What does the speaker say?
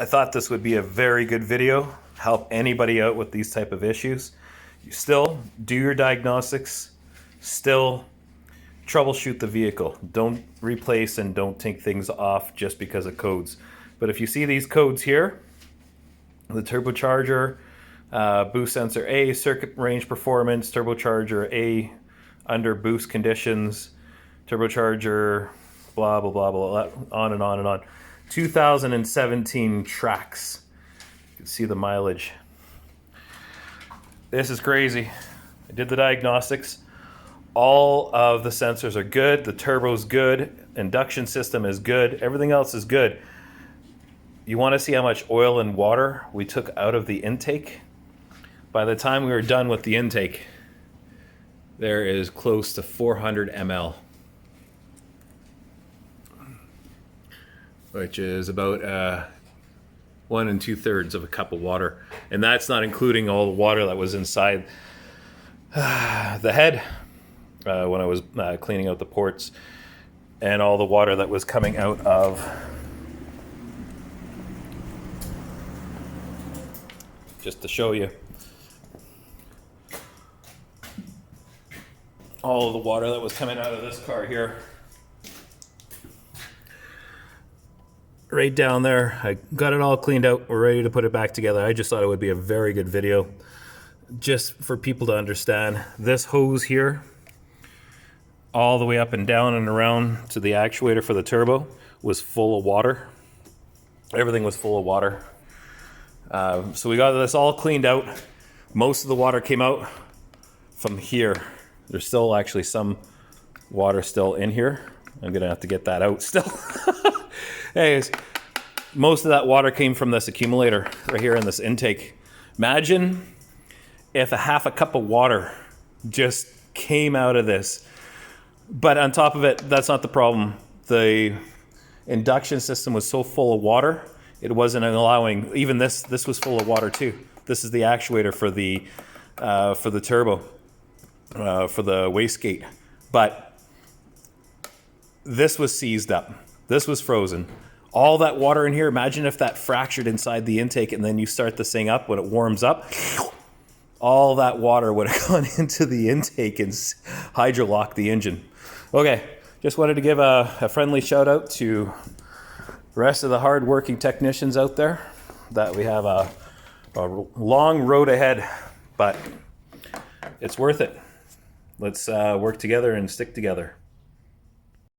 I thought this would be a very good video, help anybody out with these type of issues. You still do your diagnostics, still troubleshoot the vehicle. Don't replace and don't take things off just because of codes. But if you see these codes here, the turbocharger, boost sensor A, circuit range performance, turbocharger A under boost conditions, turbocharger, blah, blah, blah, blah, on and on and on. 2017 Trax. You can see the mileage. This is crazy. I did the diagnostics. All of the sensors are good. The turbo's good. Induction system is good. Everything else is good. You want to see how much oil and water we took out of the intake? By the time we were done with the intake, there is close to 400 ml, which is about 1 2/3 of a cup of water. And that's not including all the water that was inside the head when I was cleaning out the ports, and all the water that was coming out of just to show you all of the water that was coming out of this car here. Right down there. I got it all cleaned out. We're ready to put it back together. I just thought it would be a very good video just for people to understand. This hose here, all the way up and down and around to the actuator for the turbo, was full of water. Everything was full of water. So we got this all cleaned out. Most of the water came out from here. There's still actually some water still in here. I'm gonna have to get that out still. Anyways, most of that water came from this accumulator right here in this intake. Imagine if a half a cup of water just came out of this. But on top of it, that's not the problem. The induction system was so full of water, it wasn't allowing, even this was full of water too. This is the actuator for the turbo, for the wastegate. But this was seized up. This was frozen. All that water in here, imagine if that fractured inside the intake and then you start this thing up when it warms up. All that water would have gone into the intake and hydrolocked the engine. Okay, just wanted to give a friendly shout out to the rest of the hard-working technicians out there, that we have a long road ahead, but it's worth it. Let's work together and stick together.